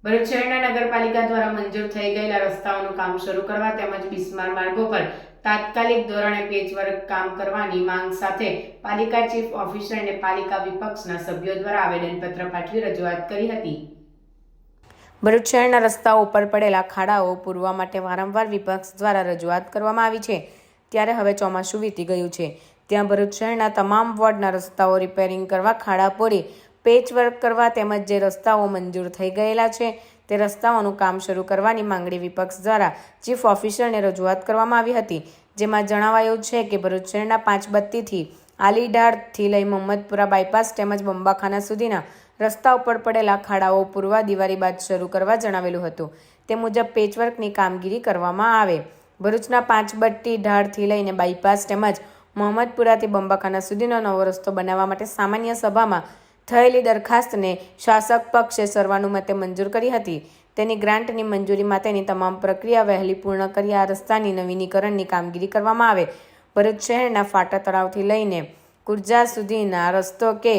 ભરૂચ શહેરના નગરપાલિકા દ્વારા મંજૂર થઈ ગયેલા રસ્તાઓનું કામ શરૂ કરવા તેમજ બિસ્માર માર્ગો પર તાત્કાલિક ધોરણે પેચવર્ક કામ કરવાની માંગ સાથે પાલિકા ચીફ ઓફિસર અને પાલિકા વિપક્ષના સભ્યો દ્વારા આવેદનપત્ર પાઠવી રજૂઆત કરી હતી। ભરૂચ શહેરના રસ્તાઓ ઉપર પડેલા ખાડાઓ પૂરવા માટે વારંવાર વિપક્ષ દ્વારા રજૂઆત કરવામાં આવી છે, ત્યારે હવે ચોમાસું વીતી ગયું છે, ત્યાં ભરૂચ શહેરના તમામ વોર્ડના રસ્તાઓ રિપેરિંગ કરવા, ખાડા પૂરી પેચવર્ક કરવા તેમજ જે રસ્તાઓ મંજૂર થઈ ગયેલા છે તે રસ્તાઓનું કામ શરૂ કરવાની માંગણી વિપક્ષ દ્વારા ચીફ ઓફિસરને રજૂઆત કરવામાં આવી હતી, જેમાં જણાવાયું છે કે ભરૂચ શહેરના પાંચબત્તીથી આલીઢાળથી લઈ મોહમ્મદપુરા બાયપાસ તેમજ બંબાખાના સુધીના રસ્તા ઉપર પડેલા ખાડાઓ પૂરવા દિવાળી બાદ શરૂ કરવા જણાવેલું હતું। તે મુજબ પેચવર્કની કામગીરી કરવામાં આવે। ભરૂચના પાંચબત્તી ઢાળથી લઈને બાયપાસ તેમજ મોહમ્મદપુરાથી બંબાખાના સુધીનો નવો રસ્તો બનાવવા માટે સામાન્ય સભામાં થયેલી દરખાસ્તને શાસક પક્ષે સર્વાનુમતે મંજૂર કરી હતી। તેની ગ્રાન્ટની મંજૂરી માટેની તમામ પ્રક્રિયા વહેલી પૂર્ણ કરી આ રસ્તાની નવીનીકરણની કામગીરી કરવામાં આવે। ભરૂચ શહેરના ફાટા તળાવથી લઈને કુરજા સુધીના રસ્તો કે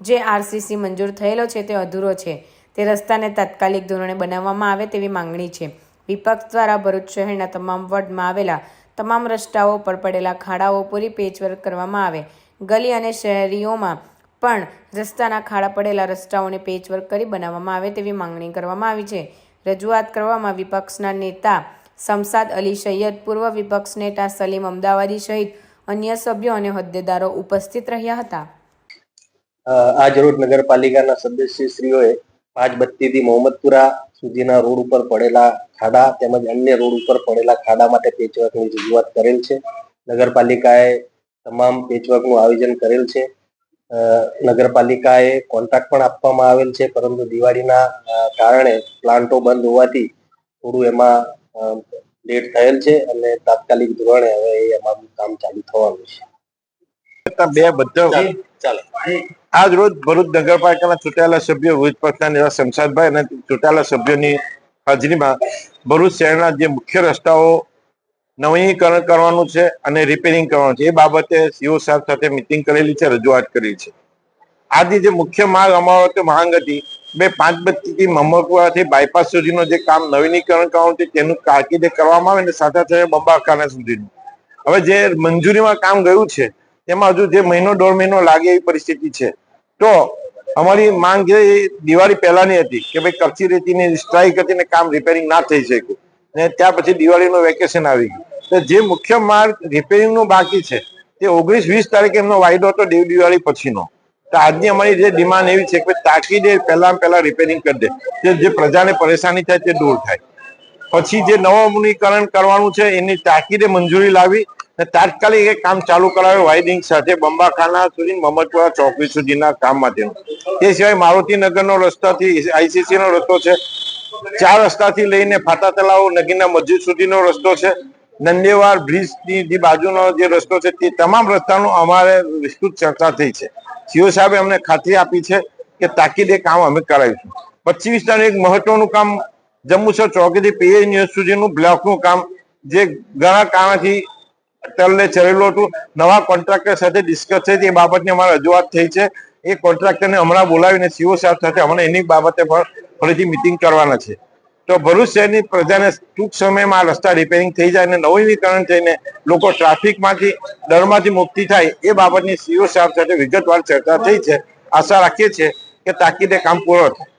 જે આરસીસી મંજૂર થયેલો છે તે અધૂરો છે, તે રસ્તાને તાત્કાલિક ધોરણે બનાવવામાં આવે તેવી માંગણી છે। વિપક્ષ દ્વારા ભરૂચ શહેરના તમામ વોર્ડમાં આવેલા તમામ રસ્તાઓ પર પડેલા ખાડાઓ પૂરી પેચવર્ક કરવામાં આવે। ગલી અને શહેરીઓમાં પણ રસ્તાના ખાડા પડેલા રસ્તાઓને પેચવર્ક કરી બનાવવામાં આવે તેવી માંગણી કરવામાં આવી છે। રજૂઆત કરવામાં વિપક્ષના નેતા શમશાદ અલી સૈયદ, પૂર્વ વિપક્ષ નેતા સલીમ અમદાવાદી સહિત અન્ય સભ્યો અને હોદ્દેદારો ઉપસ્થિત રહ્યા હતા। આજ રોજ નગરપાલિકાના સદસ્યશ્રીઓએ પાંચબત્તીથી મોહમ્મદપુરા સુધીના રોડ ઉપર પડેલા ખાડા તેમજ અન્ય રોડ ઉપર પડેલા ખાડા માટે પેચવર્કની રજૂઆત કરેલ છે। નગરપાલિકાએ તમામ પેચવર્કનું આયોજન કરેલ છે। નગરપાલિકાએ કોન્ટ્રાક્ટ પણ આપવામાં આવેલ છે, પરંતુ દિવાળીના કારણે પ્લાન્ટો બંધ હોવાથી થોડું એમાં લેટ થયેલ છે અને તાત્કાલિક ધોરણે હવે એમાં કામ ચાલુ થવાનું છે। આજ રોજ ભરૂચ નગરપાલિકાના ચૂંટાયેલા સભ્યો વિરોધ પક્ષના નેતા શમશાદભાઈ અને ચૂંટાયેલા સભ્યોની હાજરીમાં ભરૂચ શહેરના જે મુખ્ય રસ્તાઓ નવીનીકરણ કરવાનું છે અને રિપેરિંગ કરવાનું છે, એ બાબતે સીઓ સાહેબ સાથે મિટિંગ કરેલી છે, રજૂઆત કરી છે। આજની જે મુખ્ય માંગ હતી, પાંચબત્તીથી મોહમ્મદપુરાથી બાયપાસ સુધીનું જે કામ નવીનીકરણ કરવાનું છે તેનું કારકિર્દી કરવામાં આવે ને સાથે સાથે બંબાખાના સુધીનું હવે જે મંજૂરીમાં કામ ગયું છે તેમાં હજુ જે મહિનો દોઢ મહિનો લાગે એવી પરિસ્થિતિ છે। તો અમારી માંગ જે દિવાળી પહેલાની હતી કે ભાઈ કચ્છી રેતીની સ્ટ્રાઇક હતી ને કામ રિપેરિંગ ના થઈ શક્યું ને ત્યાર પછી દિવાળીનું વેકેશન આવી ગયું, તો જે મુખ્ય માર્ગ રિપેરિંગનું બાકી છે તે 19-20 તારીખે એમનો વાયદો હતો દિવાળી પછીનો। તો આજની અમારી જે ડિમાન્ડ એવી છે કે તાકીદે પહેલા રિપેરિંગ કરી દે, જે પ્રજાને પરેશાની થાય તે દૂર થાય। પછી જે નવમુનીકરણ કરવાનું છે એની તાકીદે મંજૂરી લાવી અને તાત્કાલિક એ કામ ચાલુ કરાવે વાયરિંગ સાથે બંબાખાના સુધી મોહમ્મદપુરા ચોકડી સુધીના કામ માટેનું। તે સિવાય મારુતિનગરનો રસ્તાથી આઈસીસી નો રસ્તો છે, 4 રસ્તાથી લઈને ફાટા તળાવ નગીના મસ્જિદ સુધીનો રસ્તો છે, નંદેવાડ બ્રિજની જે બાજુનો જે રસ્તો છે તે તમામ રસ્તાનું અમારે વિસ્તૃત ચર્ચા થઈ છે। સીઓ સાહેબે અમને ખાતરી આપી છે કે તાકીદે કામ અમે કરાવીશું। 25 તારીખ મહત્વનું કામ જંબુસર ચોકીથી પીએનયુ સુધીનું બ્લોકનું કામ જે ઘણા કારણથી તલને ચડેલું હતું, નવા કોન્ટ્રાક્ટર સાથે ડિસ્કસ થઈ એ બાબતની અમારી રજૂઆત થઈ છે। એ કોન્ટ્રાક્ટરને હમણાં બોલાવીને સીઓ સાહેબ સાથે હમણાં એની બાબતે પણ ફરીથી મિટિંગ કરવાના છે। તો ભરૂચ શહેરની પ્રજાને ટૂંક સમયમાં આ રસ્તા રિપેરિંગ થઈ જાય અને નવીનીકરણ થઈને લોકો ટ્રાફિકમાંથી ડરમાંથી મુક્તિ થાય એ બાબતની સીઓ સાહેબ સાથે વિગતવાર ચર્ચા થઈ છે। આશા રાખીએ છીએ કે તાકીદે કામ પૂરો થાય।